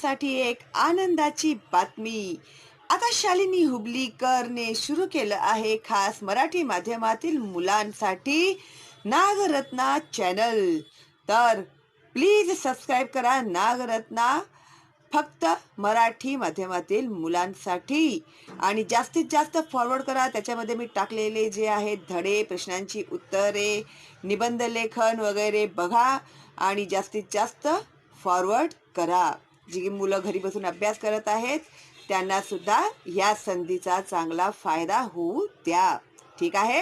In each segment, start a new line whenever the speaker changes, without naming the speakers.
मुलांसाठी एक आनंदाची बातमी. आता शालिनी हुबलीकरने सुरू केलं आहे खास मराठी माध्यमातील मुलांसाठी नागरत्ना चॅनल. तर प्लीज सबस्क्राईब करा नागरत्ना, फक्त मराठी माध्यमातील मुलांसाठी. आणि जास्तीत जास्त फॉरवर्ड करा. त्याच्यामध्ये मी टाकलेले जे आहेत धडे, प्रश्नांची उत्तरे, निबंध लेखन वगैरे बघा आणि जास्तीत जास्त फॉरवर्ड करा. जी मुलं घरी बसून अभ्यास करत आहेत त्यांना सुद्धा या संधीचा चांगला फायदा होऊ द्या. ठीक आहे.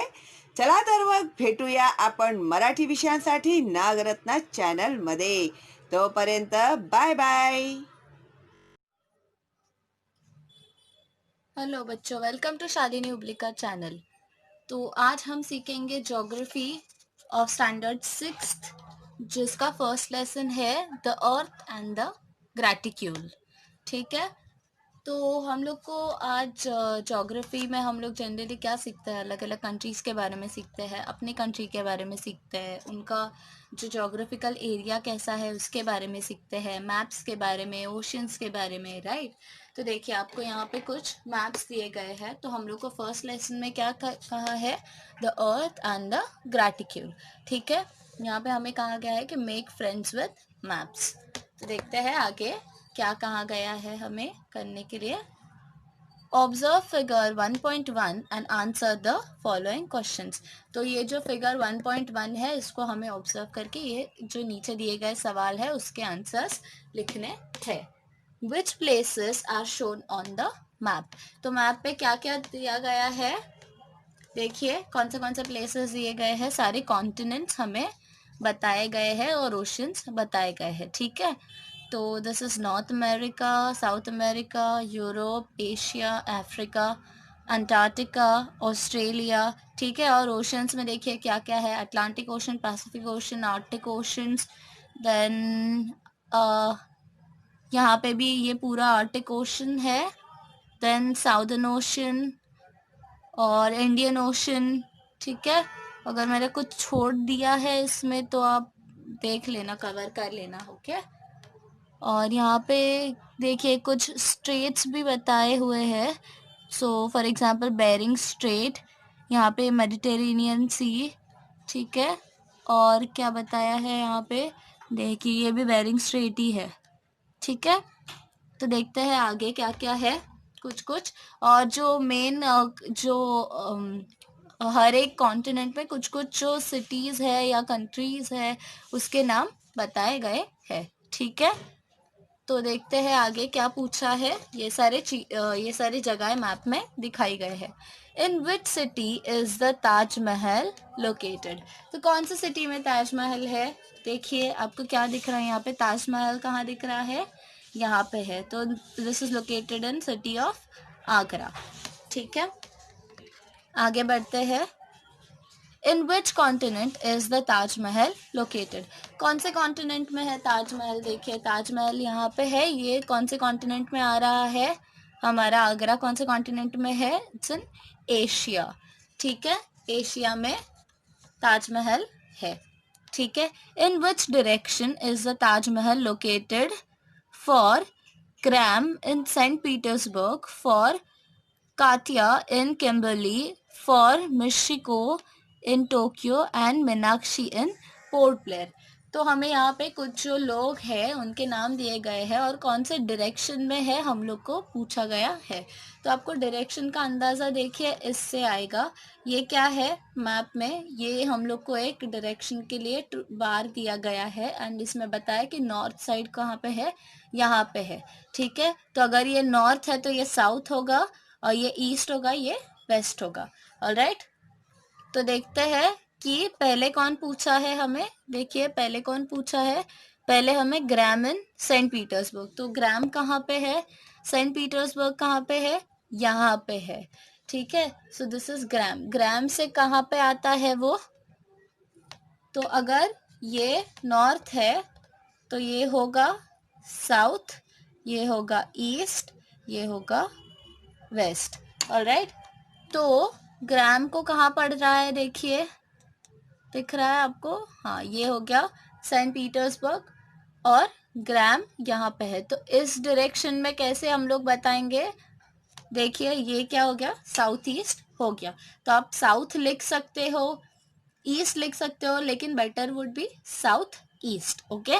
चला तर मग भेटूया आपण मराठी विषयांसाठी नागरत्ना चॅनलमध्ये. तोपर्यंत बाय बाय.
हेलो बच्चों, वेलकम टू शालिनी हुबलीकर चैनल। तो आज हम सीखेंगे ज्योग्राफी ऑफ स्टैंडर्ड 6th, जिसका फर्स्ट लेसन है the earth and the gratitude. ठीक है, तो हम लोग को आज ज्योग्राफी में हम लोग जनरली क्या सीखते हैं, अलग अलग कंट्रीज़ के बारे में सीखते हैं, अपनी कंट्री के बारे में सीखते हैं, उनका जो ज्योग्राफिकल एरिया कैसा है उसके बारे में सीखते हैं, मैप्स के बारे में, ओशंस के बारे में, राइट। तो देखिए आपको यहाँ पे कुछ मैप्स दिए गए हैं। तो हम लोग को फर्स्ट लेसन में क्या कहा है, the earth and the gratitude. ठीक है, यहाँ पे हमें कहा गया है कि मेक फ्रेंड्स विद मैप्स। तो देखते हैं आगे क्या कहा गया है हमें करने के लिए। Observe figure 1.1 and answer the following questions. तो ये जो फिगर 1.1 है इसको हमें ऑब्जर्व करके ये जो नीचे दिए गए सवाल है उसके आंसर्स लिखने थे। Which places are shown on the map. तो मैप पे क्या क्या दिया गया है, देखिए कौन से प्लेसेस दिए गए हैं। सारे कॉन्टिनेंट्स हमें बताए गए हैं और ओशंस बताए गए हैं। ठीक है, तो this is North America, South America, Europe, Asia, Africa, Antarctica, Australia. ठीक है, और ओशंस में देखिए क्या क्या है, Atlantic Ocean, Pacific Ocean, Arctic oceans. Then यहाँ पे भी ये पूरा आर्कटिक ओशन है। देन साउदर्न ओशन और इंडियन ओशन। ठीक है, अगर मैंने कुछ छोड़ दिया है इसमें तो आप देख लेना, कवर कर लेना। ओके, और यहाँ पे देखिए कुछ स्ट्रेट्स भी बताए हुए हैं। So for example Bering Strait, यहाँ पे मेडिटेरेनियन सी। ठीक है, और क्या बताया है यहाँ पे, देखिए ये भी बेरिंग स्ट्रेट ही है। ठीक है, तो देखते हैं आगे क्या क्या है कुछ। और जो मेन हर एक कॉन्टिनेंट में कुछ जो सिटीज़ है या कंट्रीज़ है उसके नाम बताए गए हैं। ठीक है, तो देखते हैं आगे क्या पूछा है। ये सारी जगह मैप में दिखाई गए हैं। In which city is the Taj Mahal located. तो कौन सी सिटी में ताजमहल है, देखिए आपको क्या दिख रहा है यहाँ पे, ताजमहल कहाँ दिख रहा है, यहाँ पे है। तो this is located in city of Agra. ठीक है, आगे बढ़ते हैं। In which continent is the Taj Mahal located. कौन से कॉन्टिनेंट में है ताजमहल, देखिए ताजमहल यहाँ पे है। ये कौन से कॉन्टिनेंट में आ रहा है, हमारा आगरा कौन से कॉन्टिनेंट में है, इट्स इन एशिया। ठीक है, एशिया में ताजमहल है। ठीक है, in which direction is the Taj Mahal located, for Gram in Saint Petersburg, for Katya in Kimberley, for Michiko in Tokyo and Meenakshi in Port Blair. तो हमें यहाँ पे कुछ जो लोग हैं उनके नाम दिए गए हैं और कौन से डायरेक्शन में है हम लोग को पूछा गया है। तो आपको डायरेक्शन का अंदाज़ा देखिए इससे आएगा। ये क्या है मैप में, ये हम लोग को एक डायरेक्शन के लिए बार दिया गया है एंड इसमें बताया कि नॉर्थ साइड कहाँ पे है, यहाँ पे है। ठीक है, तो अगर ये नॉर्थ है तो ये साउथ होगा और ये ईस्ट होगा, ये वेस्ट होगा। ऑलराइट, तो देखते हैं कि पहले कौन पूछा है हमें। देखिए पहले कौन पूछा है, पहले हमें ग्राम इन सेंट पीटर्सबर्ग। तो ग्राम कहाँ पे है, सेंट पीटर्सबर्ग कहाँ पे है, यहाँ पे है। ठीक है, सो दिस इज ग्राम। ग्राम से कहाँ पे आता है वो, तो अगर ये नॉर्थ है तो ये होगा साउथ, ये होगा ईस्ट, ये होगा वेस्ट। ऑलराइट, तो ग्राम को कहाँ पड़ रहा है, देखिए दिख रहा है आपको, हाँ ये हो गया सेंट पीटर्सबर्ग। और ग्राम यहाँ पे है, तो इस डायरेक्शन में कैसे हम लोग बताएंगे? देखिए ये क्या हो गया, साउथ ईस्ट हो गया। तो आप साउथ लिख सकते हो, ईस्ट लिख सकते हो, लेकिन better would be south east. Okay,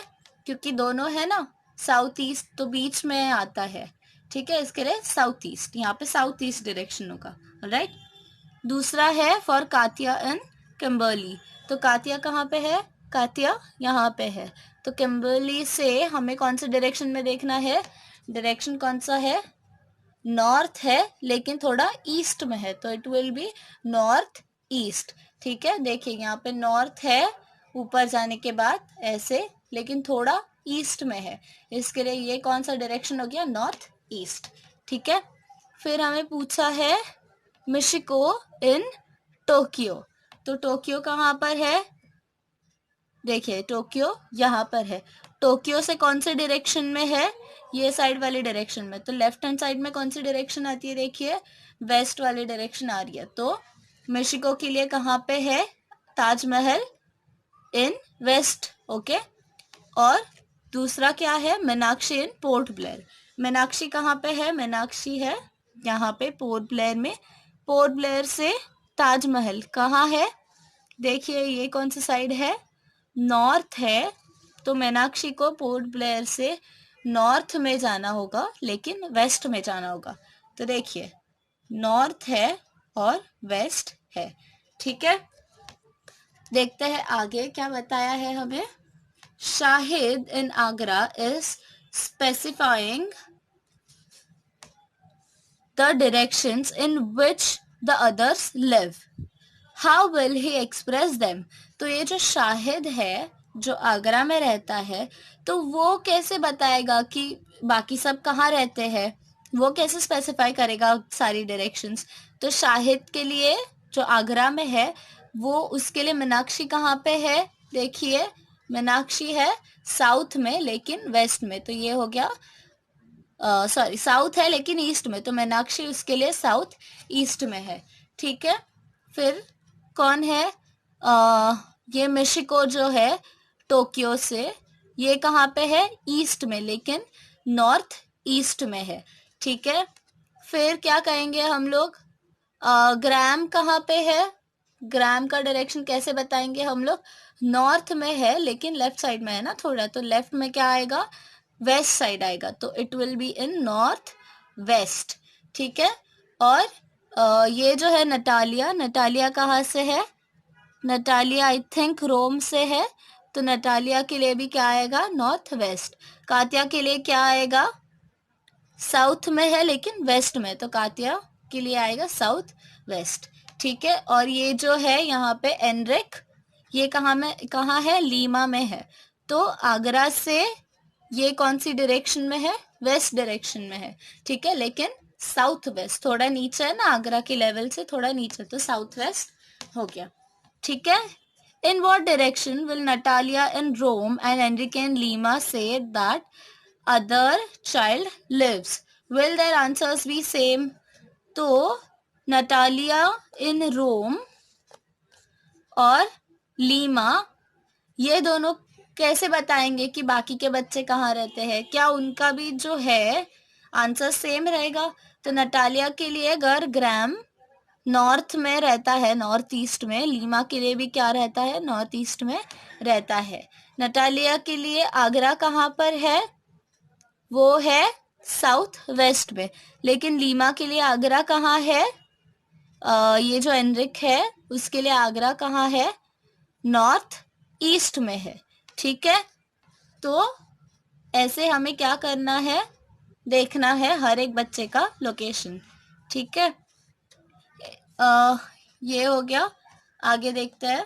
क्योंकि दोनों है ना, साउथ ईस्ट तो बीच में आता है, ठीक है, इसके लिए साउथ ईस्ट, यहाँ पे साउथ ईस्ट डायरेक्शन होगा। राइट। दूसरा है फॉर कातिया एंड किम्बर्ली। तो कातिया कहाँ पे है? कातिया यहाँ पे है। तो किम्बर्ली से हमें कौन से डायरेक्शन में देखना है? डायरेक्शन कौन सा है? नॉर्थ है, लेकिन थोड़ा ईस्ट में है, तो it will be north east. ठीक है, देखिए यहाँ पे नॉर्थ है ऊपर जाने के बाद ऐसे, लेकिन थोड़ा ईस्ट में है, इसके लिए ये कौन सा डायरेक्शन हो गया? North east. ठीक है, फिर हमें पूछा है मिशिको इन टोक्यो। तो टोक्यो कहाँ पर है? देखिए टोक्यो यहाँ पर है। टोक्यो से कौन से डायरेक्शन में है? ये साइड वाले डायरेक्शन में। तो लेफ्ट हैंड साइड में कौन सी डायरेक्शन आती है? देखिए वेस्ट वाली डायरेक्शन आ रही है। तो मेक्सिको के लिए कहाँ पे है? ताजमहल इन वेस्ट। ओके, और दूसरा क्या है? Meenakshi in Port Blair. Meenakshi कहाँ पे है? मीनाक्षी है यहाँ पे पोर्ट ब्लेयर में। पोर्ट ब्लेयर से ताजमहल कहाँ है? देखिए ये कौन सा साइड है? नॉर्थ है। तो मीनाक्षी को पोर्ट ब्लेयर से नॉर्थ में जाना होगा, लेकिन वेस्ट में जाना होगा। तो देखिए नॉर्थ है और वेस्ट है। ठीक है, देखते हैं आगे क्या बताया है हमें। Shahid in Agra is specifying the directions in which the others live, how will he express them. तो ये जो शाहिद है जो आगरा में रहता है, तो वो कैसे बताएगा कि बाकी सब कहाँ रहते हैं? वो कैसे स्पेसिफाई करेगा सारी डायरेक्शंस? तो शाहिद के लिए जो आगरा में है, वो उसके लिए मीनाक्षी कहाँ पे है? देखिए मीनाक्षी है साउथ में लेकिन वेस्ट में, तो ये हो गया सॉरी साउथ है लेकिन ईस्ट में, तो मीनाक्षी उसके लिए साउथ ईस्ट में है। ठीक है, फिर कौन है? ये मेक्सिको जो है टोक्यो से, ये कहाँ पे है? ईस्ट में, लेकिन नॉर्थ ईस्ट में है। ठीक है, फिर क्या कहेंगे हम लोग? ग्राम कहाँ पे है? ग्राम का डायरेक्शन कैसे बताएंगे हम लोग? नॉर्थ में है लेकिन लेफ्ट साइड में है ना थोड़ा, तो लेफ्ट में क्या आएगा? वेस्ट साइड आएगा, तो it will be in north west. ठीक है, और ये जो है नटालिया, नटालिया कहाँ से है? नटालिया आई थिंक रोम से है, तो नटालिया के लिए भी क्या आएगा? North west. कातिया के लिए क्या आएगा? साउथ में है लेकिन वेस्ट में, तो कातिया के लिए आएगा साउथ वेस्ट। ठीक है, और ये जो है यहाँ पे एनरिक, ये कहाँ है? लीमा में है। तो आगरा से ये कौन सी डायरेक्शन में है? वेस्ट डायरेक्शन में है। ठीक है, लेकिन साउथ वेस्ट, थोड़ा नीचे है ना, आगरा के लेवल से थोड़ा नीचे, तो साउथ वेस्ट हो गया। ठीक है, in what direction will Natalia in Rome and Enrique in Lima say that other child lives? Will their answers be same? तो नटालिया इन रोम और लीमा, ये दोनों कैसे बताएंगे कि बाकी के बच्चे कहाँ रहते हैं? क्या उनका भी जो है आंसर सेम रहेगा? तो नटालिया के लिए घर ग्राम नॉर्थ में रहता है, नॉर्थ ईस्ट में। लीमा के लिए भी क्या रहता है? नॉर्थ ईस्ट में रहता है। नटालिया के लिए आगरा कहाँ पर है? वो है साउथ वेस्ट में। लेकिन लीमा के लिए आगरा कहाँ है? ये जो एनरिक है उसके लिए आगरा कहाँ है? नॉर्थ ईस्ट में है। ठीक है, तो ऐसे हमें क्या करना है? देखना है हर एक बच्चे का लोकेशन। ठीक है, ये हो गया। आगे देखते हैं।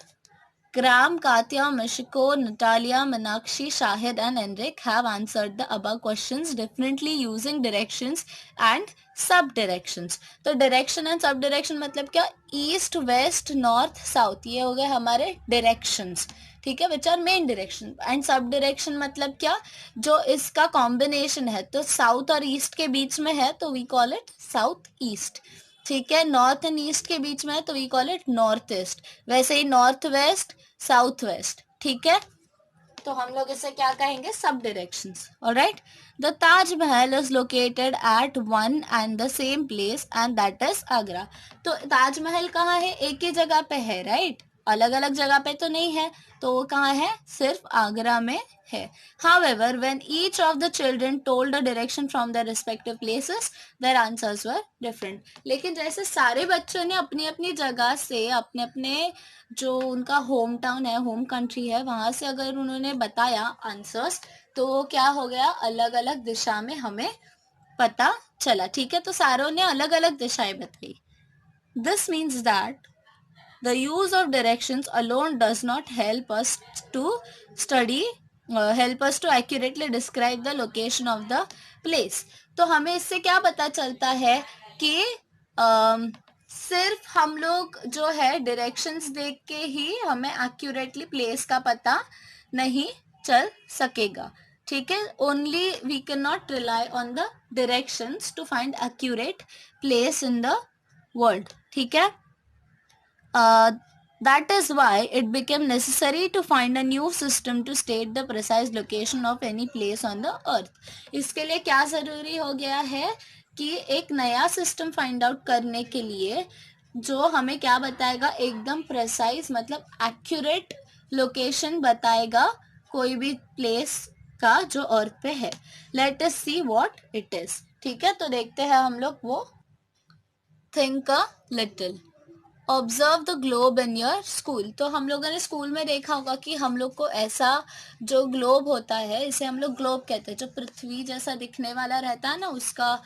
Graham, Katya, Mishiko, Natalia, Meenakshi, Shahid and Enric have answered the above questions differently using directions and sub-directions. तो direction and sub-direction मतलब क्या? East, West, North, South, ये हो गए हमारे directions। ठीक है, which are main direction। and sub-direction मतलब क्या? जो इसका combination है, तो south और east के बीच में है, तो we call it south east। ठीक है, नॉर्थ एंड ईस्ट के बीच में है, तो we call it north east. वैसे ही नॉर्थ वेस्ट, साउथ वेस्ट। ठीक है, तो हम लोग इसे क्या कहेंगे, sub directions. Alright. The Taj Mahal is located at one and the same place and that is Agra. तो ताजमहल कहाँ है, एक ही जगह पे है, राइट. अलग अलग जगह पे तो नहीं है. तो वो कहाँ है, सिर्फ आगरा में है. However, when each of the children told a direction from their respective places, their answers were different. लेकिन जैसे सारे बच्चों ने अपनी अपनी जगह से अपने अपने जो उनका होम टाउन है, होम कंट्री है, वहां से अगर उन्होंने बताया आंसर्स, तो वो क्या हो गया, अलग अलग दिशा में हमें पता चला. ठीक है, तो सारों ने अलग अलग दिशाएं बताई. This means that the use of directions alone does not help us to help us to accurately describe the location of the place. तो हमें इससे क्या पता चलता है कि सिर्फ हम लोग जो है डायरेक्शंस देख के ही हमें एक्यूरेटली प्लेस का पता नहीं चल सकेगा. ठीक है, only we can not rely on the directions to find accurate place in the world. ठीक है. That is why it became necessary to find a new system to state the precise location of any place on the earth. इसके लिए क्या ज़रूरी हो गया है कि एक नया सिस्टम फाइंड आउट करने के लिए जो हमें क्या बताएगा, एकदम प्रेसाइज मतलब एक्यूरेट लोकेशन बताएगा कोई भी प्लेस का जो अर्थ पे है. Let us see what it is. ठीक है, तो देखते हैं हम लोग वो. Think a little. Observe the globe in your school. तो हम लोगों ने स्कूल में देखा होगा कि हम लोग को ऐसा जो ग्लोब होता है, इसे हम लोग ग्लोब कहते हैं, जो पृथ्वी जैसा दिखने वाला रहता है ना, उसका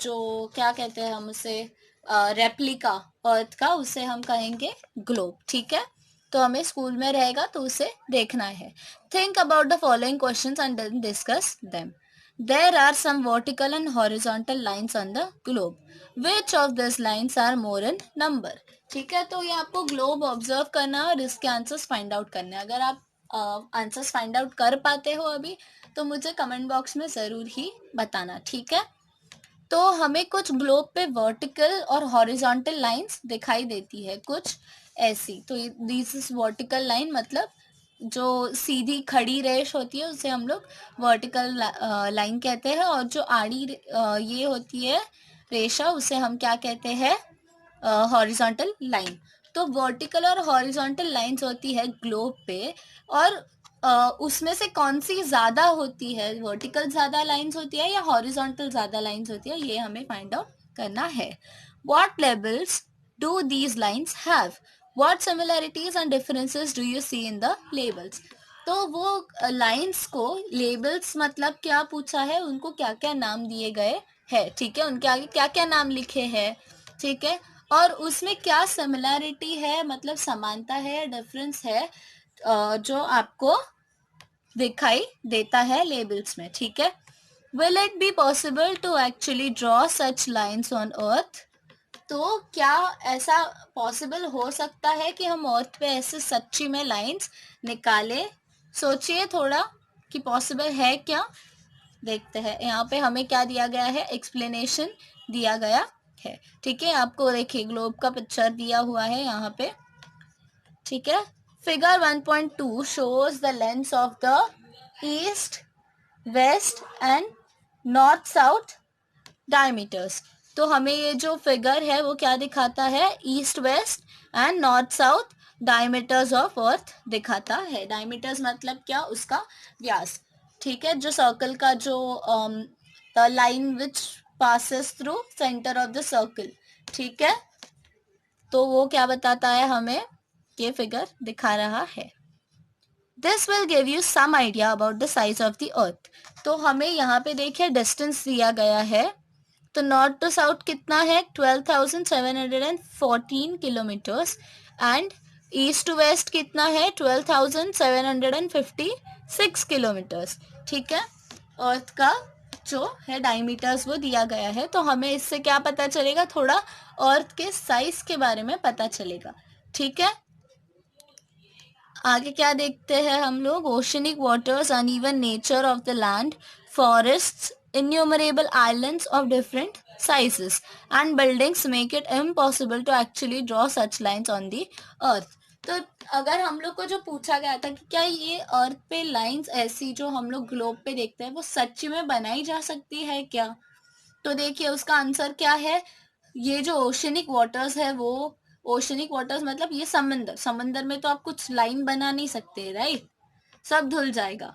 जो क्या कहते हैं हम उसे, रेप्लिका अर्थ का, उसे हम कहेंगे ग्लोब. ठीक है, तो हमें स्कूल में रहेगा तो उसे देखना है. Think about the following questions and then discuss them. There are some vertical and horizontal lines on the globe. Which of these lines are more in number? ठीक है, तो ये आपको ग्लोब ऑब्जर्व करना और इसके आंसर्स फाइंड आउट करने. अगर आप आंसर्स फाइंड आउट कर पाते हो अभी, तो मुझे कमेंट बॉक्स में ज़रूर ही बताना. ठीक है, तो हमें कुछ ग्लोब पे वर्टिकल और हॉरिजॉन्टल लाइंस दिखाई देती है कुछ ऐसी. तो दिस इज वर्टिकल लाइन, मतलब जो सीधी खड़ी रेश होती है उसे हम लोग वर्टिकल लाइन कहते हैं, और जो आड़ी ये होती है रेशा, उसे हम क्या कहते हैं, हॉरिजॉन्टल लाइन. तो वर्टिकल और हॉरिजॉन्टल लाइंस होती है ग्लोब पे, और उसमें से कौन सी ज़्यादा होती है, वर्टिकल ज़्यादा लाइंस होती है या हॉरिजॉन्टल ज़्यादा लाइंस होती है, ये हमें फाइंड आउट करना है. What labels do these lines have? What similarities and differences do you see in the labels? तो वो लाइंस को लेबल्स मतलब क्या पूछा है, उनको क्या क्या नाम दिए गए हैं. ठीक है, उनके आगे क्या क्या नाम लिखे हैं. ठीक है, और उसमें क्या सिमिलैरिटी है, मतलब समानता है या डिफरेंस है, जो आपको दिखाई देता है लेबल्स में. ठीक है. Will it be possible to actually draw such lines on earth? तो क्या ऐसा पॉसिबल हो सकता है कि हम अर्थ पे ऐसे सच्ची में लाइंस निकालें? सोचिए थोड़ा कि पॉसिबल है क्या. देखते हैं, यहाँ पे हमें क्या दिया गया है, एक्सप्लेनेशन दिया गया है. ठीक है, आपको देखिए ग्लोब का पिक्चर दिया हुआ है यहाँ पे. ठीक है, figure 1.2 shows the lengths of the east, west and north south diameters. तो हमें ये जो फिगर है वो क्या दिखाता है, east west and north south diameters of earth दिखाता है. डायमीटर्स मतलब क्या, उसका व्यास. ठीक है, जो सर्कल का जो the line which passes through centre of the circle. ठीक है, तो वो क्या बताता है हमें, ये फिगर दिखा रहा है. This will give you some idea about the size of the earth. तो हमें यहाँ पे देखिए डिस्टेंस दिया गया है. तो नॉर्थ टू साउथ कितना है, 12,714 kilometres, and east to west कितना है, 12,756 किलोमीटर्स. ठीक है, अर्थ का जो है डायमीटर्स वो दिया गया है. तो हमें इससे क्या पता चलेगा, थोड़ा अर्थ के साइज के बारे में पता चलेगा. ठीक है, आगे क्या देखते हैं हम लोग, oceanic waters, uneven nature of the land, forests, innumerable islands of different sizes and buildings make it impossible to actually draw such lines on the earth. तो अगर हम लोग को जो पूछा गया था कि क्या ये अर्थ पे लाइंस ऐसी जो हम लोग ग्लोब पे देखते हैं वो सच्ची में बनाई जा सकती है क्या, तो देखिए उसका आंसर क्या है। ये जो ओशनिक वाटर्स है वो, ओशनिक वाटर्स मतलब ये समंदर, समंदर में तो आप कुछ लाइन बना नहीं सकते, राइट, सब धुल जाएगा।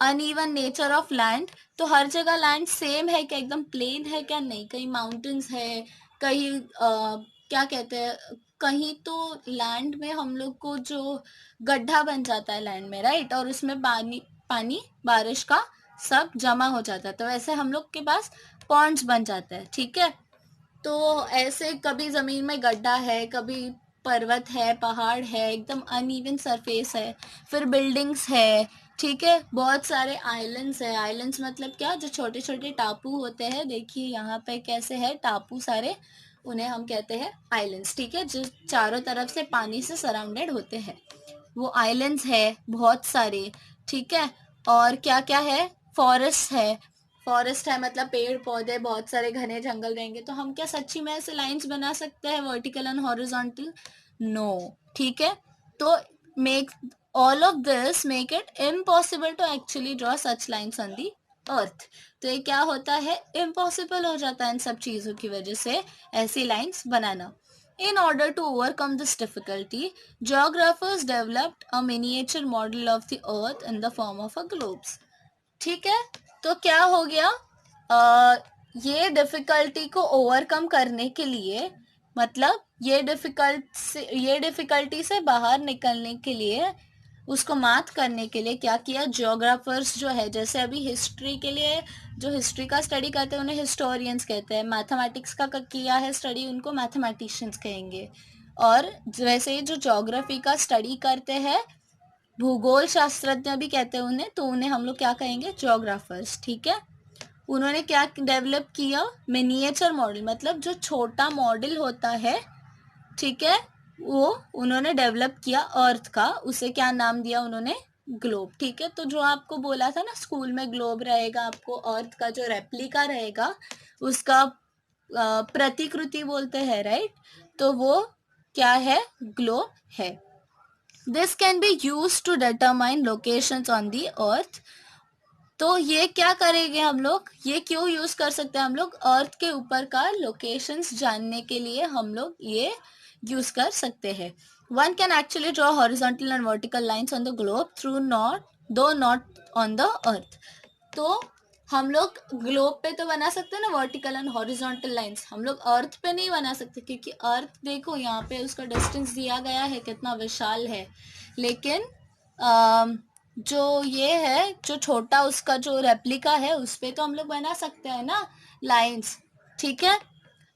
अनइवन नेचर ऑफ लैंड, तो हर जगह लैंड सेम है क्या, एकदम प्लेन है क्या, नहीं, कहीं माउंटेन्स है, कहीं क्या कहते हैं, कहीं तो लैंड में हम लोग को जो गड्ढा बन जाता है लैंड में, राइट, और उसमें पानी पानी बारिश का सब जमा हो जाता है, तो वैसे हम लोग के पास पॉन्ड्स बन जाता है, ठीक है। तो ऐसे कभी जमीन में गड्ढा है, कभी पर्वत है, पहाड़ है, एकदम अनइवन सरफेस है, फिर बिल्डिंग्स है, ठीक है, बहुत सारे आइलैंड्स है। आइलैंड्स मतलब क्या, जो छोटे छोटे टापू होते हैं, देखिए यहाँ पे कैसे है टापू सारे, उन्हें हम कहते हैं आइलैंड्स, ठीक है, जो चारों तरफ से पानी से सराउंडेड होते हैं, वो आइलैंड्स है बहुत सारे, ठीक है। और क्या क्या है, फॉरेस्ट है, फॉरेस्ट है मतलब पेड़ पौधे, बहुत सारे घने जंगल रहेंगे, तो हम क्या सच्ची में ऐसे लाइंस बना सकते हैं वर्टिकल एंड हॉरिजॉन्टल, नो, ठीक है। तो make all of this make it impossible to actually draw such lines on the earth, तो ये क्या होता है, इम्पॉसिबल हो जाता है इन सब चीजों की वजह से ऐसी lines banana. In order to overcome this difficulty, geographers developed a miniature model of the earth in the form of a globes, ठीक है। तो क्या हो गया, ये डिफिकल्टी को ओवरकम करने के लिए, मतलब ये डिफिकल्टी से बाहर निकलने के लिए, उसको मात करने के लिए क्या किया, जियोग्राफर्स जो है, जैसे अभी हिस्ट्री के लिए जो हिस्ट्री का स्टडी करते हैं उन्हें हिस्टोरियंस कहते हैं, मैथमेटिक्स का किया है स्टडी उनको मैथमेटिशियंस कहेंगे, और वैसे ही जो ज्योग्राफी का स्टडी करते हैं, भूगोल शास्त्रज्ञ भी कहते हैं उन्हें, तो उन्हें हम लोग क्या कहेंगे, ज्योग्राफर्स, ठीक है। उन्होंने क्या डेवलप किया, मिनिएचर मॉडल, मतलब जो छोटा मॉडल होता है, ठीक है, वो उन्होंने डेवलप किया अर्थ का, उसे क्या नाम दिया उन्होंने, ग्लोब, ठीक है। तो जो आपको बोला था ना स्कूल में ग्लोब रहेगा, आपको अर्थ का जो रेप्लिका रहेगा उसका प्रतिकृति बोलते हैं, राइट, तो वो क्या है, ग्लोब है। This can be use to determine locations on the earth, तो ये क्या करेंगे हम लोग, ये क्यों यूज कर सकते हैं हम लोग, अर्थ के ऊपर का लोकेशंस जानने के लिए हम लोग ये यूज कर सकते हैं। One can actually draw horizontal and vertical lines on the globe through not, दो नॉट ऑन द अर्थ, तो हम लोग ग्लोब पे तो बना सकते हैं ना वर्टिकल एंड हॉरिजॉन्टल लाइंस, हम लोग अर्थ पे नहीं बना सकते, क्योंकि अर्थ देखो यहाँ पे उसका डिस्टेंस दिया गया है कितना विशाल है, लेकिन जो ये है, जो छोटा उसका जो रेप्लिका है उस पे तो हम लोग बना सकते हैं ना लाइंस, ठीक है।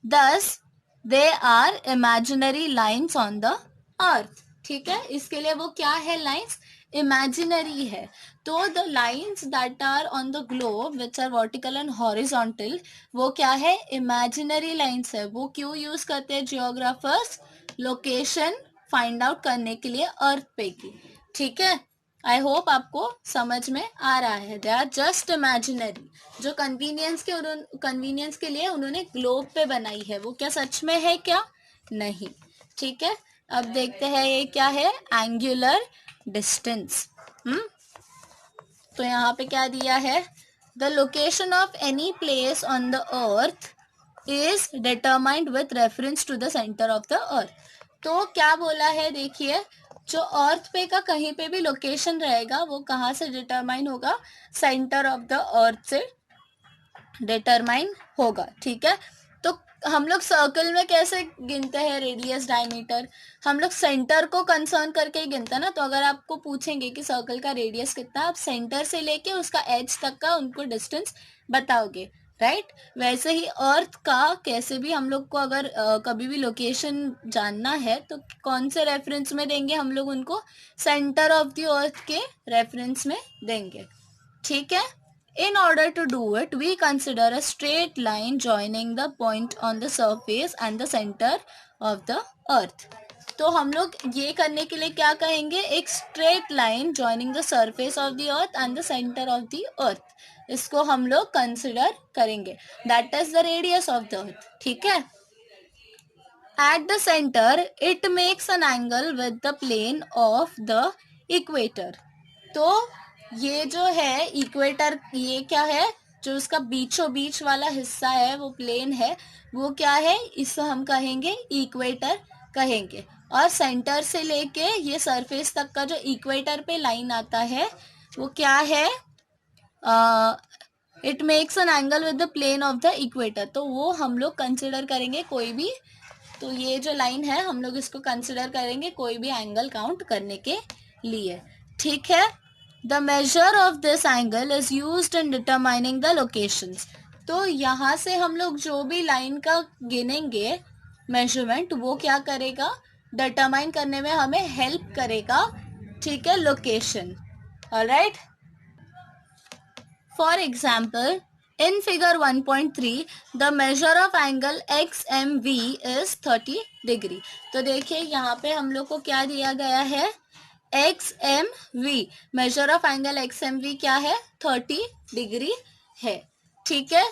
Thus they are imaginary lines on the earth, ठीक है, इसके लिए वो क्या है, लाइंस इमेजिनरी है। तो the lines that are on the globe which are vertical and horizontal, वो क्या है, इमेजिनरी लाइंस है। वो क्यों यूज करते हैं जियोग्राफर्स, लोकेशन फाइंड आउट करने के लिए अर्थ पे की, ठीक है। आई होप आपको समझ में आ रहा है, दे आर जस्ट इमेजिनरी, जो कन्वीनियंस के लिए उन्होंने ग्लोब पे बनाई है, वो क्या सच में है क्या, नहीं, ठीक है। अब देखते हैं ये क्या है, एंगुलर डिस्टेंस, तो यहाँ पे क्या दिया है, the location of any place on the earth is determined with reference to the centre of the earth, तो क्या बोला है, देखिए जो अर्थ पे का कहीं पे भी लोकेशन रहेगा वो कहाँ से डिटरमाइन होगा, सेंटर ऑफ द अर्थ से डिटरमाइन होगा, ठीक है। तो हम लोग सर्कल में कैसे गिनते हैं रेडियस डायमीटर, हम लोग सेंटर को कंसर्न करके ही गिनते हैं ना, तो अगर आपको पूछेंगे कि सर्कल का रेडियस कितना, आप सेंटर से लेके उसका एज तक का उनको डिस्टेंस बताओगे, राइट। वैसे ही अर्थ का कैसे भी हम लोग को अगर कभी भी लोकेशन जानना है तो कौन से रेफरेंस में देंगे हम लोग उनको, सेंटर ऑफ द अर्थ के रेफरेंस में देंगे, ठीक है। In order to do it, we consider a straight line joining the point on the surface and the center of the earth. तो हम लोग ये करने के लिए क्या कहेंगे, एक straight line joining the surface of the earth and the center of the earth, इसको हम लोग consider करेंगे, that is the radius of the earth, ठीक है। At the center, it makes an angle with the plane of the equator. तो ये जो है इक्वेटर, ये क्या है, जो उसका बीचों बीच वाला हिस्सा है वो प्लेन है, वो क्या है, इसको हम कहेंगे इक्वेटर कहेंगे। और सेंटर से लेके ये सरफेस तक का जो इक्वेटर पे लाइन आता है वो क्या है, it makes an angle with the plane of the equator. तो वो हम लोग कंसिडर करेंगे कोई भी, तो ये जो लाइन है हम लोग इसको कंसिडर करेंगे कोई भी एंगल काउंट करने के लिए, ठीक है। The measure of this angle is used in determining the locations. तो यहाँ से हम लोग जो भी लाइन का गिनेंगे मेजरमेंट, वो क्या करेगा, डिटरमाइन करने में हमें हेल्प करेगा, ठीक है, location. Alright, for example in figure 1.3 the measure of angle XMV is 30 degree। तो देखिए यहाँ पे हम लोग को क्या दिया गया है, XMV, measure of angle XMV क्या है, 30 डिग्री है, ठीक है।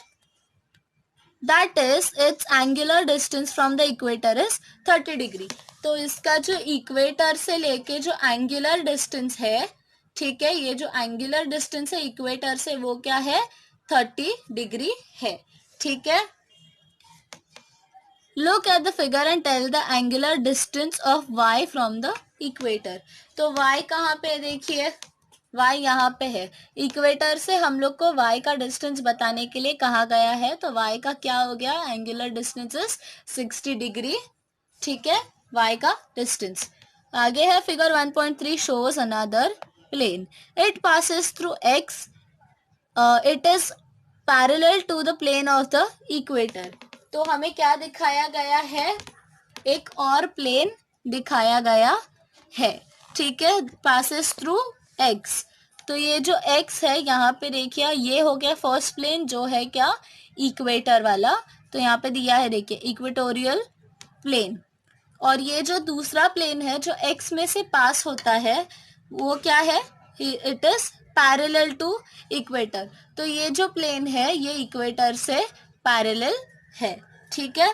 That is its angular distance from the equator is 30 degree. तो इसका जो इक्वेटर से लेके जो एंगुलर डिस्टेंस है, ठीक है, ये जो एंगुलर डिस्टेंस है इक्वेटर से वो क्या है, 30 डिग्री है, ठीक है। Look at the figure and tell the angular distance of y from the equator. तो y कहाँ पे, देखिए y यहाँ पे है, इक्वेटर से हम लोग को y का डिस्टेंस बताने के लिए कहा गया है, तो y का क्या हो गया, एंगुलर डिस्टेंस इज 60 डिग्री, ठीक है, y का डिस्टेंस। आगे है figure 1.3 shows another plane, it passes through x, it is parallel to the plane of the equator. तो हमें क्या दिखाया गया है, एक और प्लेन दिखाया गया है, ठीक है, पासेस थ्रू x। तो ये जो x है यहाँ पे देखिए, ये हो गया फर्स्ट प्लेन जो है क्या, इक्वेटर वाला। तो यहाँ पे दिया है देखिए इक्वेटोरियल प्लेन, और ये जो दूसरा प्लेन है जो x में से पास होता है वो क्या है, it is parallel to equator. तो ये जो प्लेन है ये इक्वेटर से पैरेलल है, ठीक है।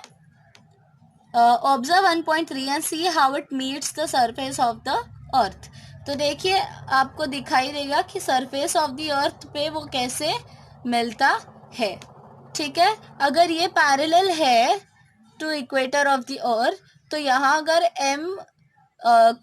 Observe 1.3 and see how it meets the surface of the earth. तो देखिए आपको दिखाई देगा कि सरफेस ऑफ द अर्थ पे वो कैसे मिलता है, ठीक है। अगर ये पैरेलल है to equator of the earth, तो यहाँ अगर m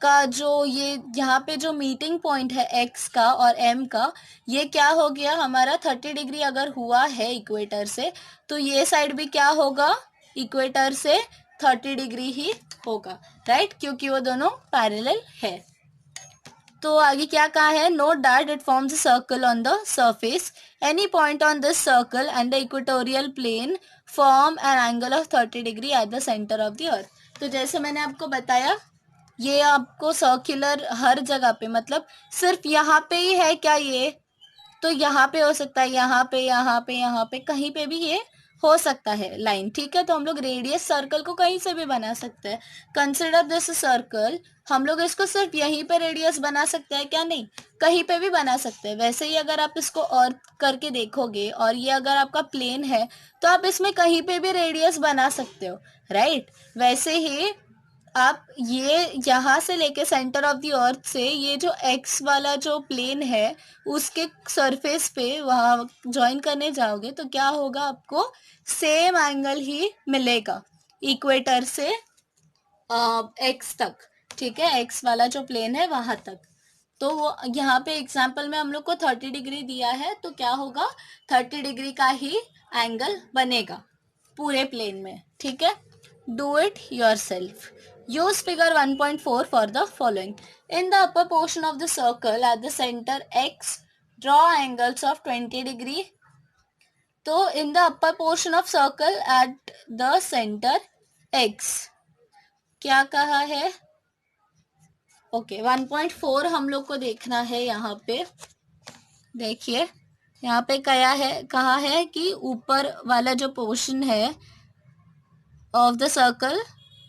का जो ये यहाँ पे जो मीटिंग पॉइंट है x का और m का, ये क्या हो गया हमारा 30 डिग्री अगर हुआ है इक्वेटर से, तो ये साइड भी क्या होगा, इक्वेटर से 30 डिग्री ही होगा, राइट, क्योंकि वो दोनों पैरेलल है। तो आगे क्या कहा है, note that it forms a circle on the surface, any point on this circle and the equatorial plane form an angle of 30 degree at the centre of the earth. तो जैसे मैंने आपको बताया, ये आपको सर्कुलर हर जगह पे, मतलब सिर्फ यहाँ पे ही है क्या ये, तो यहाँ पे हो सकता है, यहाँ पे, यहाँ पे, यहाँ पे, कहीं पे भी ये हो सकता है लाइन, ठीक है। तो हम लोग रेडियस सर्कल को कहीं से भी बना सकते हैं। कंसिडर दिस सर्कल, हम लोग इसको सिर्फ यहीं पे रेडियस बना सकते हैं क्या, नहीं, कहीं पे भी बना सकते हैं। वैसे ही अगर आप इसको और करके देखोगे और ये अगर आपका प्लेन है तो आप इसमें कहीं पे भी रेडियस बना सकते हो, राइट। वैसे ही आप ये यहाँ से लेके सेंटर ऑफ द अर्थ से ये जो एक्स वाला जो प्लेन है उसके सरफेस पे वहाँ ज्वाइन करने जाओगे तो क्या होगा, आपको सेम एंगल ही मिलेगा इक्वेटर से एक्स तक, ठीक है, एक्स वाला जो प्लेन है वहां तक। तो वो यहाँ पे एग्जाम्पल में हम लोग को 30 डिग्री दिया है, तो क्या होगा, 30 डिग्री का ही एंगल बनेगा पूरे प्लेन में, ठीक है। Do it yourself. Use figure 1.4 for the following. In the upper portion of the circle at the center x, draw angles of 20 degree. तो in the upper portion of circle at the center x, क्या कहा है, okay 1.4 हम लोग को देखना है। यहाँ पे देखिए, यहाँ पे क्या है, कहा है कि ऊपर वाला जो पोर्शन है of the circle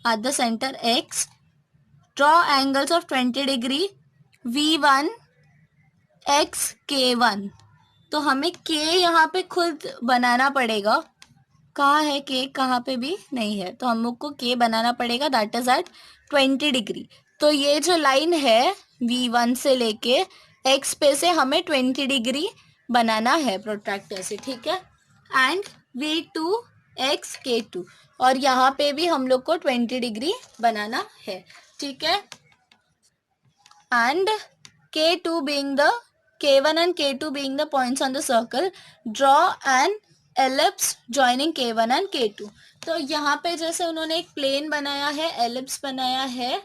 at the center x, draw angles of 20 degree v1 x k1। तो हमें k यहाँ पे खुद बनाना पड़ेगा, कहाँ है के, कहाँ पे भी नहीं है, तो हम लोग को के बनाना पड़ेगा, दैट इज एट 20 डिग्री। तो ये जो लाइन है V1 से लेके एक्स पे से हमें 20 डिग्री बनाना है प्रोट्रैक्टर से, ठीक है। एंड V2 एक्स K2, और यहाँ पे भी हम लोग को 20 डिग्री बनाना है, ठीक है। And K2 being the K1 and K2 being the points on the circle, draw an ellipse joining K1 and K2। तो यहाँ पे जैसे उन्होंने एक प्लेन बनाया है, एलिप्स बनाया है,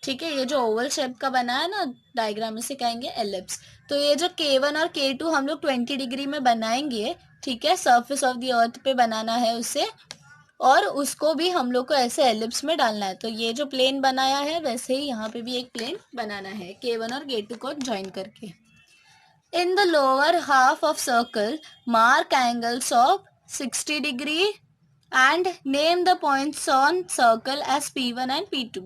ठीक है। ये जो ओवल शेप का बना है ना, डायग्राम में से कहेंगे एलिप्स। तो ये जो K1 और K2 हम लोग 20 डिग्री में बनाएंगे, ठीक है, सरफेस ऑफ द अर्थ पे बनाना है उसे, और उसको भी हम लोग को ऐसे एलिप्स में डालना है। तो ये जो प्लेन बनाया है वैसे ही यहाँ पे भी एक प्लेन बनाना है K1 और K2 को ज्वाइन करके। In the lower half of circle mark angles of 60 degree and name the points on circle as P1 and P2।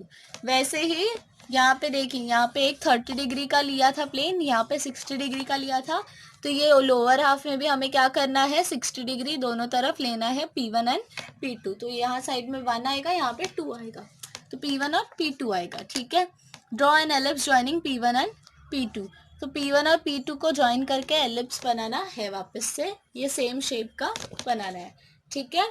वैसे ही यहाँ पे देखिए, यहाँ पे एक 30 डिग्री का लिया था प्लेन, यहाँ पे 60 डिग्री का लिया था। तो ये लोअर हाफ में भी हमें क्या करना है, 60 डिग्री दोनों तरफ लेना है, P1 एंड P2। तो यहाँ साइड में 1 आएगा, यहाँ पे 2 आएगा, तो P1 और P2 आएगा, ठीक है। Draw an ellipse joining P1 and P2। तो P1 और P2 को ज्वाइन करके एलिप्स बनाना है, वापस से ये सेम शेप का बनाना है, ठीक है।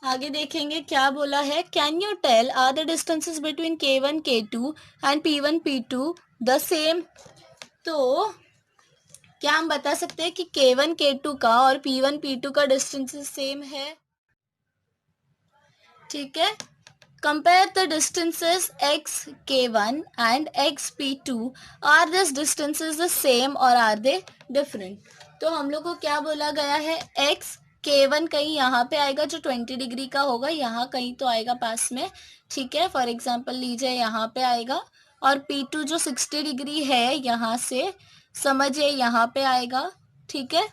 आगे देखेंगे क्या बोला है। Can you tell are the distances between K1 K2 and P1 P2 the same. तो क्या हम बता सकते हैं कि K1 K2 का और P1 P2 का डिस्टेंसेस सेम है, ठीक है। Compare the distances x K1 and x P2, are this distances the same और आर दे डिफरेंट। तो हम लोग को क्या बोला गया है, x K1 कहीं यहाँ पे आएगा जो 20 डिग्री का होगा, यहाँ कहीं तो आएगा पास में, ठीक है। फॉर एग्जांपल लीजिए यहाँ पे आएगा, और P2 जो 60 डिग्री है यहाँ से समझिए यहाँ पे आएगा, ठीक है।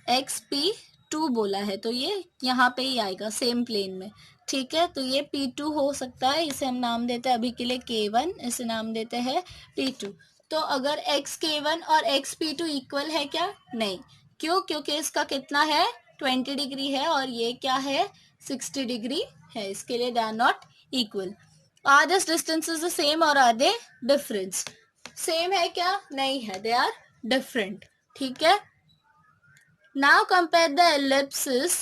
XP2 बोला है तो ये यहाँ पे ही आएगा सेम प्लेन में, ठीक है। तो ये P2 हो सकता है, इसे हम नाम देते हैं अभी के लिए K1, इसे नाम देते हैं P2। तो अगर XK1 और XP2 इक्वल है क्या, नहीं, क्यों, क्योंकि इसका कितना है 20 डिग्री है और ये क्या है 60 डिग्री है, इसके लिए they are not equal. Are this distances the same और आर दे डिफरेंस। सेम है क्या, नहीं है, दे आर डिफरेंट, ठीक है। Now compare the ellipses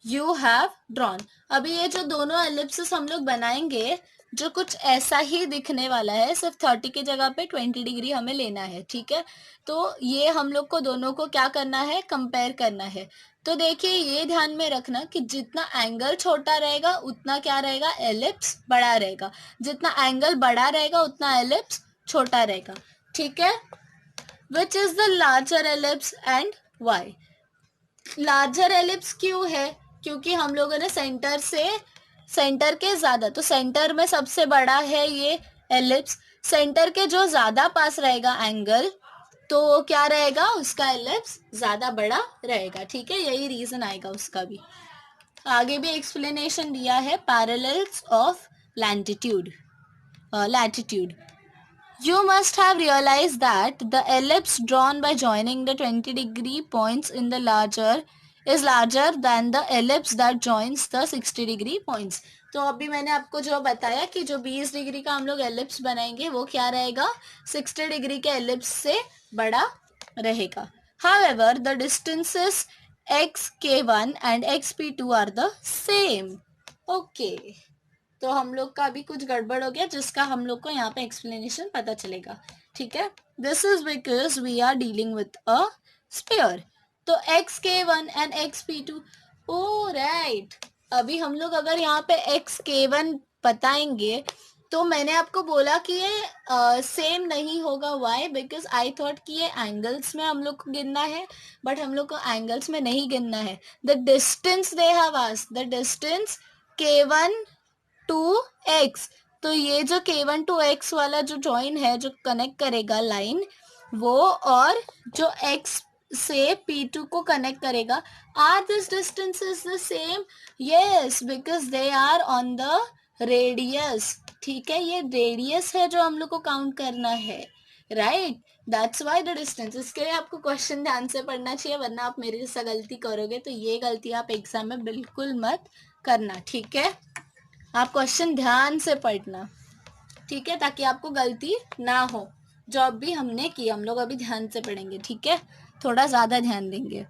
you have drawn. अभी ये जो दोनों एलिप्सिस हम लोग बनाएंगे, जो कुछ ऐसा ही दिखने वाला है, सिर्फ 30 की जगह पे 20 डिग्री हमें लेना है, ठीक है। तो ये हम लोग को दोनों को क्या करना है, कंपेयर करना है। तो देखिए ये ध्यान में रखना कि जितना एंगल छोटा रहेगा उतना क्या रहेगा, एलिप्स बड़ा रहेगा, जितना एंगल बड़ा रहेगा उतना एलिप्स छोटा रहेगा, ठीक है। Which is the larger ellipse and why. Larger ellipse क्यों है, क्योंकि हम लोगों ने सेंटर के ज्यादा, तो सेंटर में सबसे बड़ा है ये एलिप्स, सेंटर के जो ज्यादा पास रहेगा एंगल, तो वो क्या रहेगा, उसका एलिप्स ज्यादा बड़ा रहेगा, ठीक है। यही रीजन आएगा उसका भी। आगे भी एक्सप्लेनेशन दिया है, parallels of latitude. You must have realized that the ellipse drawn by joining the 20 degree points in the larger is larger than the ellipse that joins the 60 degree points। तो अभी मैंने आपको जो बताया कि जो 20 डिग्री का हम लोग एलिप्स बनाएंगे वो क्या रहेगा, 60 डिग्री के एलिप्स से बड़ा रहेगा। However, the distances xk1 and xp2 are the same। Okay, तो हम लोग का अभी कुछ गड़बड़ हो गया जिसका हम लोग को यहाँ पे एक्सप्लेनेशन पता चलेगा, ठीक है। This is because we are dealing with a sphere. तो XK1 and XP2, O right. अभी हम लोग अगर यहाँ पे XK1 बताएंगे तो मैंने आपको बोला कि ये सेम नहीं होगा, वाई, बिकॉज आई थॉट कि ये एंगल्स में हम लोग को गिनना है, बट हम लोग को एंगल्स में नहीं गिनना है। The distance they have asked, the distance K1 to x। तो ये जो K1 टू x वाला जो जॉइन है, जो कनेक्ट करेगा लाइन, वो और जो x से P2 को कनेक्ट करेगा, are this distance is the same, yes, because they are on the radius, ठीक है। ये रेडियस है जो हम लोग को काउंट करना है, right, that's why the distance. इसके लिए आपको क्वेश्चन ध्यान से पढ़ना चाहिए, वरना आप मेरे जैसा गलती करोगे तो ये गलती आप एग्जाम में बिल्कुल मत करना, ठीक है। आप क्वेश्चन ध्यान से पढ़ना, ठीक है, ताकि आपको गलती ना हो। जो अभी हमने की, हम लोग अभी ध्यान से पढ़ेंगे, ठीक है, थोड़ा ज़्यादा ध्यान देंगे।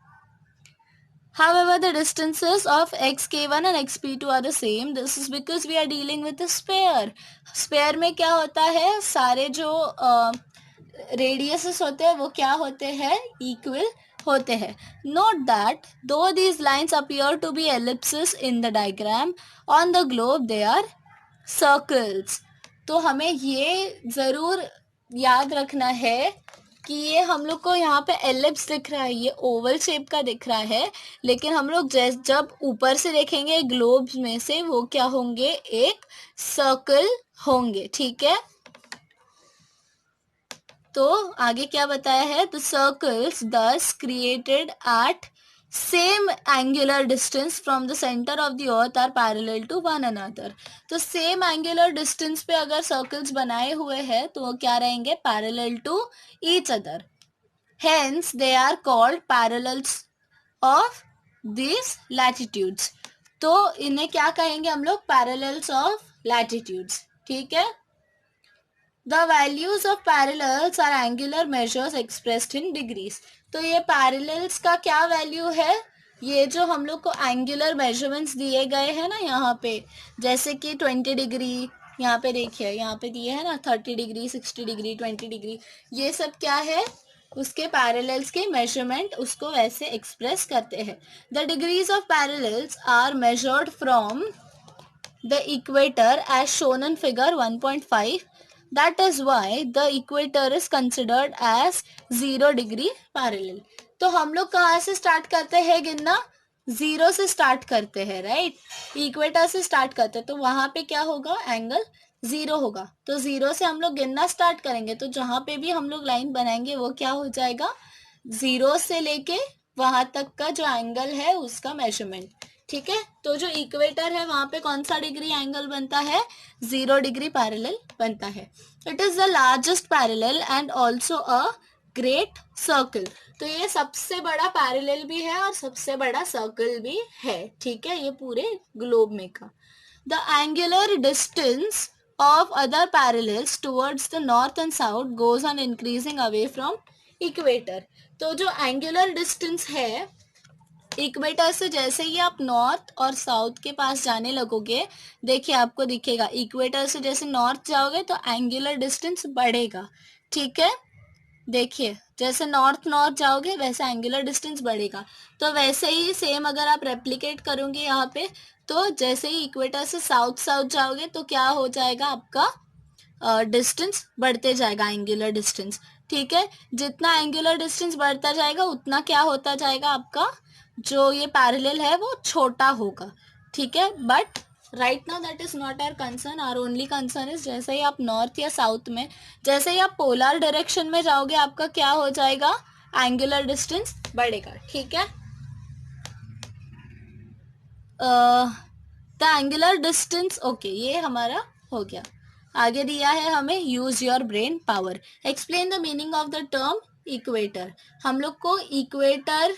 However, the distances of xk1 and xp2 are the same. This is because we are dealing with a sphere. Sphere में क्या होता है, सारे जो रेडियसेस होते हैं वो क्या होते हैं, इक्वल होते हैं. Note that though these lines appear to be ellipses in the diagram, on the globe they are circles. तो हमें ये ज़रूर याद रखना है कि ये हम लोग को यहाँ पे एलिप्स दिख रहा है, ये ओवल शेप का दिख रहा है, लेकिन हम लोग जब ऊपर से देखेंगे ग्लोब में से, वो क्या होंगे, एक सर्कल होंगे, ठीक है। तो आगे क्या बताया है, the circles thus created at same angular distance from the centre of the earth are parallel to one another. तो सेम एंगुलर डिस्टेंस पे अगर सर्कल्स बनाए हुए हैं तो वो क्या रहेंगे, parallel to each other, hence they are called parallels of this latitudes. तो इन्हें क्या कहेंगे हम लोग, पैरेलल्स ऑफ लैटिट्यूड्स, ठीक है। The values of parallels are angular measures expressed in degrees. तो ये parallels का क्या वैल्यू है, ये जो हम लोग को एंगुलर मेजरमेंट्स दिए गए हैं ना यहाँ पे, जैसे कि 20 डिग्री, यहाँ पे देखिए, यहाँ पे दिए है ना 30 डिग्री, 60 डिग्री, 20 डिग्री, ये सब क्या है, उसके पैरेलल्स के मेजरमेंट, उसको वैसे एक्सप्रेस करते हैं. The degrees of parallels are measured from the equator as shown in figure 1.5. That is why the equator is considered as 0 degree parallel. तो हम लोग कहाँ से स्टार्ट करते हैं गिनना, 0 से स्टार्ट करते हैं, राइट, इक्वेटर से स्टार्ट करते हैं, तो वहां पे क्या होगा, एंगल 0 होगा. तो 0 से हम लोग गिनना स्टार्ट करेंगे, तो जहां पे भी हम लोग लाइन बनाएंगे वो क्या हो जाएगा, 0 से लेके वहां तक का जो एंगल है उसका मेजरमेंट, ठीक है. तो जो इक्वेटर है वहां पे कौन सा डिग्री एंगल बनता है, 0 डिग्री पैरेलल बनता है. It is the largest parallel and also a great circle. तो ये सबसे बड़ा पैरेलल भी है और सबसे बड़ा सर्कल भी है, ठीक है, ये पूरे ग्लोब में का. The angular distance of other parallels towards the north and south goes on increasing away from equator. तो जो एंगुलर डिस्टेंस है इक्वेटर से, जैसे ही आप नॉर्थ और साउथ के पास जाने लगोगे, देखिए आपको दिखेगा, इक्वेटर से जैसे नॉर्थ जाओगे तो एंगुलर डिस्टेंस बढ़ेगा, ठीक है. देखिए जैसे नॉर्थ जाओगे वैसे एंगुलर डिस्टेंस बढ़ेगा. तो वैसे ही सेम अगर आप रेप्लिकेट करोगे यहाँ पे, तो जैसे ही इक्वेटर से साउथ जाओगे तो क्या हो जाएगा, आपका डिस्टेंस बढ़ते जाएगा, एंगुलर डिस्टेंस, ठीक है. जितना एंगुलर डिस्टेंस बढ़ता जाएगा उतना क्या होता जाएगा, आपका जो ये पैरेलल है वो छोटा होगा, ठीक है. But right now that is not our concern. Our only concern is जैसे ही आप नॉर्थ या साउथ में, जैसे ही आप पोलर डायरेक्शन में जाओगे, आपका क्या हो जाएगा, एंगुलर डिस्टेंस बढ़ेगा, ठीक है. द एंगुलर डिस्टेंस, ओके, ये हमारा हो गया. आगे दिया है हमें, use your brain power, explain the meaning of the term equator. हम लोग को इक्वेटर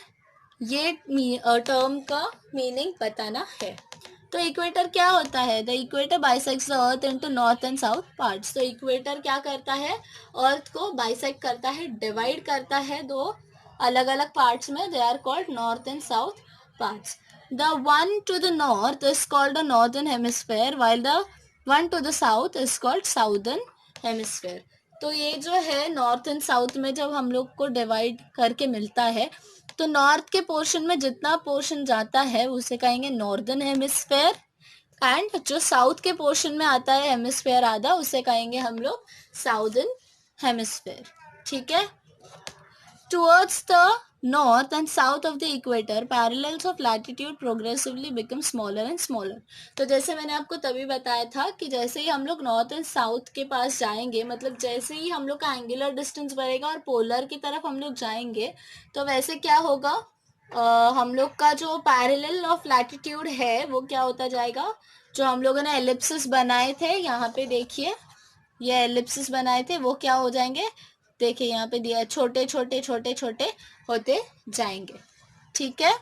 ये टर्म का मीनिंग बताना है. तो इक्वेटर क्या होता है, the equator bisects the earth into north and south parts. तो इक्वेटर क्या करता है, अर्थ को बाइसेक्ट करता है, डिवाइड करता है दो अलग अलग पार्ट्स में. They are called north and south parts. The one to the north is called the northern hemisphere, while the one to the south is called southern hemisphere. तो ये जो है नॉर्थ एंड साउथ में जब हम लोग को डिवाइड करके मिलता है, तो नॉर्थ के पोर्शन में जितना पोर्शन जाता है उसे कहेंगे नॉर्दर्न हेमिस्फेयर, एंड जो साउथ के पोर्शन में आता है हेमिस्फेयर आधा, उसे कहेंगे हम लोग साउदर्न हेमिस्फेयर, ठीक है. Towards the north and south of the equator, parallels of latitude progressively become smaller and smaller. तो जैसे मैंने आपको तभी बताया था कि जैसे ही हम लोग नॉर्थ एंड साउथ के पास जाएंगे, मतलब जैसे ही हम लोग का एंगुलर डिस्टेंस बढ़ेगा और पोलर की तरफ हम लोग जाएंगे, तो वैसे क्या होगा, हम लोग का जो पैरेलल ऑफ लैटिट्यूड है वो क्या होता जाएगा. जो हम लोगों ने एलिप्सिस बनाए थे, यहाँ पे देखिए ये एलिप्सिस बनाए थे, वो क्या हो जाएंगे, देखिए यहाँ पे दिया है, छोटे छोटे छोटे छोटे होते जाएंगे। ठीक है,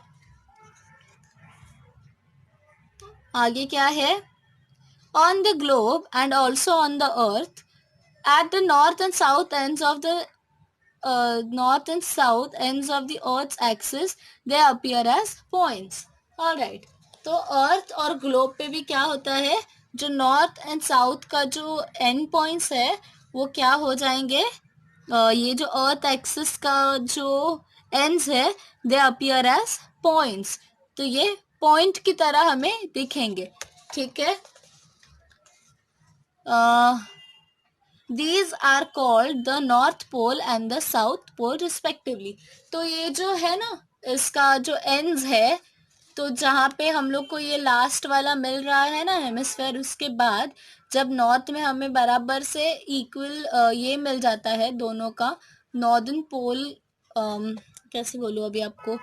आगे क्या है? On the globe and also on the earth at the north and south ends of the north and south ends of the earth's axis they appear as points. all right, तो अर्थ और ग्लोब पे भी क्या होता है, जो north and south का जो एंड पॉइंट्स है वो क्या हो जाएंगे, ये जो अर्थ एक्सिस का जो एंड्स है दे अपीयर एज पॉइंट्स, तो ये पॉइंट की तरह हमें दिखेंगे। ठीक है, These are called the North Pole and the South Pole respectively. तो ये जो है ना, इसका जो ends है, तो जहाँ पे हम लोग को ये लास्ट वाला मिल रहा है ना हेमिस्फेयर, उसके बाद जब नॉर्थ में हमें बराबर से इक्वल ये मिल जाता है दोनों का, नॉर्दर्न पोल, कैसे बोलूँ अभी आपको,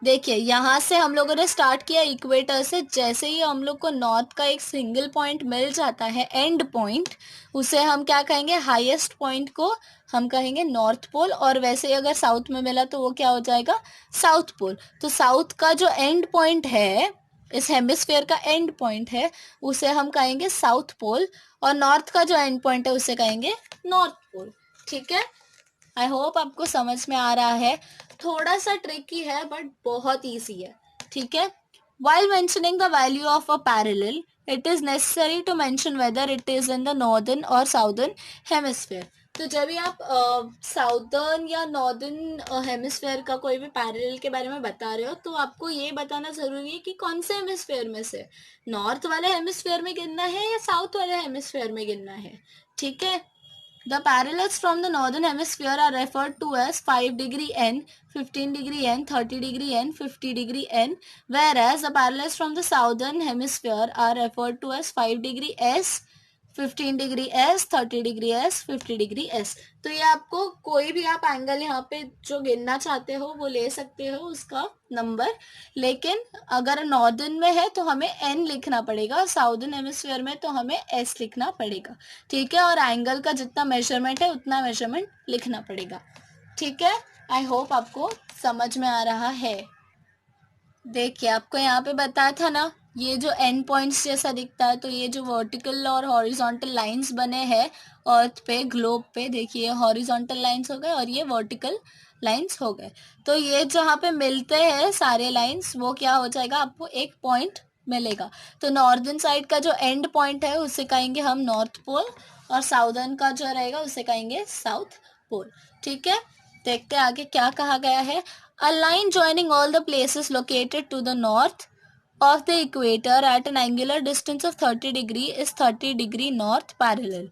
देखिए यहाँ से हम लोगों ने स्टार्ट किया इक्वेटर से, जैसे ही हम लोग को नॉर्थ का एक सिंगल पॉइंट मिल जाता है एंड पॉइंट, उसे हम क्या कहेंगे, हाईएस्ट पॉइंट को हम कहेंगे नॉर्थ पोल, और वैसे ही अगर साउथ में मिला तो वो क्या हो जाएगा, साउथ पोल। तो साउथ का जो एंड पॉइंट है, इस हेमिस्फेयर का एंड पॉइंट है, उसे हम कहेंगे साउथ पोल, और नॉर्थ का जो एंड पॉइंट है उसे कहेंगे नॉर्थ पोल। ठीक है, आई होप आपको समझ में आ रहा है, थोड़ा सा ट्रिकी है बट बहुत ईजी है। ठीक है, while mentioning the value of a parallel it is necessary to mention whether it is in the northern or southern hemisphere. तो जब भी आप साउदर्न या नॉर्दर्न हेमिस्फेयर का कोई भी पैरेलल के बारे में बता रहे हो, तो आपको ये बताना जरूरी है कि कौन से हेमिस्फेयर में से, नॉर्थ वाले हेमिस्फेयर में गिनना है या साउथ वाले हेमिस्फेयर में गिनना है। ठीक है, The parallels from the northern hemisphere are referred to as 5 degree N, 15 degree N, 30 degree N, 50 degree N, whereas the parallels from the southern hemisphere are referred to as 5 degree S, 15 degree S, 30 degree S, 50 degree S. तो ये आपको कोई भी आप angle यहाँ पे जो गिनना चाहते हो वो ले सकते हो उसका नंबर, लेकिन अगर नॉर्दर्न में है तो हमें एन लिखना पड़ेगा, साउदर्न हेमिस्फीयर में तो हमें एस लिखना पड़ेगा। ठीक है, और एंगल का जितना मेजरमेंट है उतना मेजरमेंट लिखना पड़ेगा। ठीक है, आई होप आपको समझ में आ रहा है। देखिए आपको यहाँ पे बताया था ना, ये जो एंड पॉइंट्स जैसा दिखता है, तो ये जो वर्टिकल और हॉरिजॉन्टल लाइंस बने हैं अर्थ पे, ग्लोब पे, देखिए हॉरिजॉन्टल लाइंस हो गए और ये वर्टिकल लाइंस हो गए। तो ये जहाँ पे मिलते हैं सारे लाइंस, वो क्या हो जाएगा, आपको एक पॉइंट मिलेगा। तो नॉर्दर्न साइड का जो एंड पॉइंट है उसे कहेंगे हम नॉर्थ पोल, और साउदर्न का जो रहेगा उसे कहेंगे साउथ पोल। ठीक है, देखते हैं आगे क्या कहा गया है। A line joining all the places located to the north of the equator at an angular distance of 30 degree is 30 degree north parallel.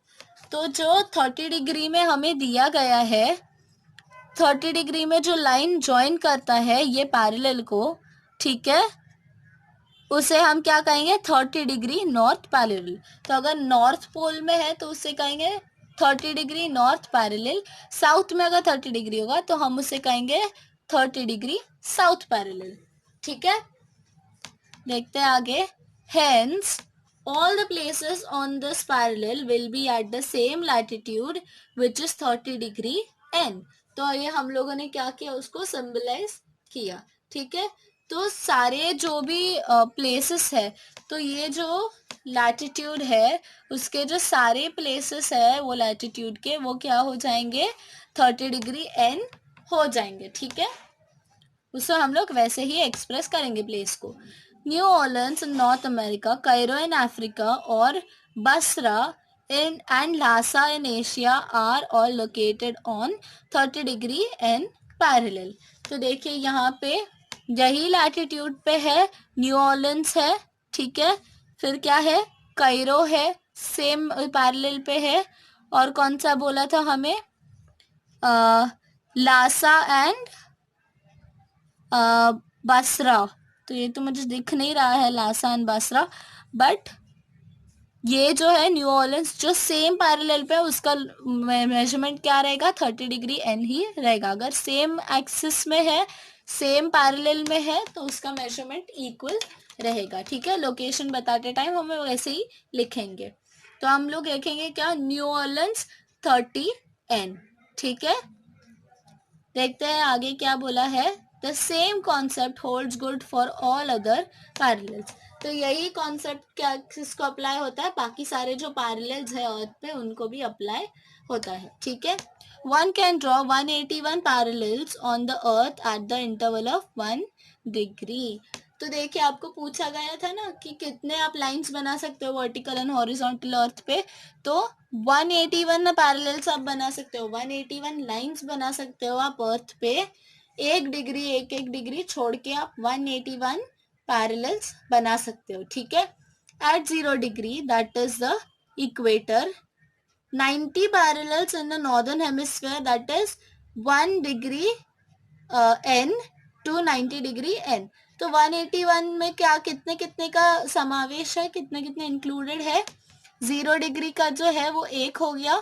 तो जो 30 डिग्री में हमें दिया गया है, 30 डिग्री में जो लाइन ज्वाइन करता है ये पैरेलल को, ठीक है, उसे हम क्या कहेंगे, 30 डिग्री नॉर्थ पैरेलल। तो अगर नॉर्थ पोल में है तो उसे कहेंगे 30 डिग्री नॉर्थ पैरेलल, साउथ में अगर 30 डिग्री होगा तो हम उसे कहेंगे 30 डिग्री साउथ पैरेलल। ठीक है, देखते हैं आगे। Hence, all the places on this parallel will be at the same latitude which is 30 degree N. तो ये हम लोगों ने क्या किया, उसको सिंबलाइज किया। ठीक है, तो सारे जो भी प्लेसेस है, तो ये जो लैटिट्यूड है उसके जो सारे प्लेसेस है वो लैटिट्यूड के, वो क्या हो जाएंगे, 30 डिग्री N हो जाएंगे। ठीक है, उसको हम लोग वैसे ही एक्सप्रेस करेंगे प्लेस को। New Orleans in North America, Cairo in Africa और Basra in and Lhasa in Asia are all located on 30 degree N parallel. तो देखिए यहाँ पे यही लैटिट्यूड पे है, न्यू ऑर्लिन्स है, ठीक है, फिर क्या है, कायरो है, सेम पैरेलल पे है, और कौन सा बोला था हमें, लासा एंड बसरा। तो ये तो मुझे दिख नहीं रहा है लासा एंड बसरा, बट ये जो है न्यू ऑर्लिन्स जो सेम पैरेलल पे है उसका मेजरमेंट क्या रहेगा, 30 डिग्री एन ही रहेगा। अगर सेम एक्सिस में है, सेम पैरेलल में है, तो उसका मेजरमेंट इक्वल रहेगा। ठीक है, लोकेशन बताते टाइम हमें वैसे ही लिखेंगे। तो हम लोग लिखेंगे क्या, न्यू ऑर्लिन्स 30 एन। ठीक है, देखते हैं आगे क्या बोला है। The same concept holds good for all other parallels. तो यही कॉन्सेप्ट क्या किसको अप्लाई होता है, बाकी सारे जो पैरेलल्स है अर्थ पे उनको भी अप्लाई होता है। ठीक है, one can draw 181 parallels on the earth at the interval of 1 degree. तो देखिए आपको पूछा गया था ना कि कितने आप लाइंस बना सकते हो वर्टिकल एंड हॉरिजॉन्टल अर्थ पे, तो 181 पैरेलल्स आप बना सकते हो, 181 लाइंस बना सकते हो आप अर्थ पे। एक डिग्री छोड़ के आप 181 पैरेलल्स बना सकते हो। ठीक है, at 0 degree that is the equator, 90 parallels in the northern hemisphere, that is 1 degree n to 90 degree n। तो 181 में क्या कितने कितने का समावेश है, कितने कितने इंक्लूडेड है, 0 डिग्री का जो है वो 1 हो गया।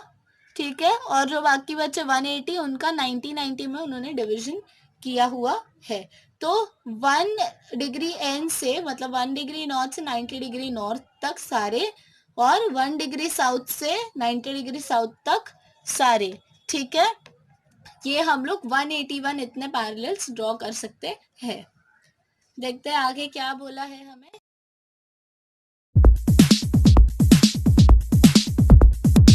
ठीक है, और जो बाकी बचे 180 उनका 90 में उन्होंने डिवीजन किया हुआ है। तो 1 डिग्री एन से मतलब 1 डिग्री नॉर्थ से 90 डिग्री नॉर्थ तक सारे, और 1 डिग्री साउथ से 90 डिग्री साउथ तक सारे। ठीक है, ये हम लोग 181 इतने पैरेलल्स ड्रॉ कर सकते हैं। देखते हैं आगे क्या बोला है हमें।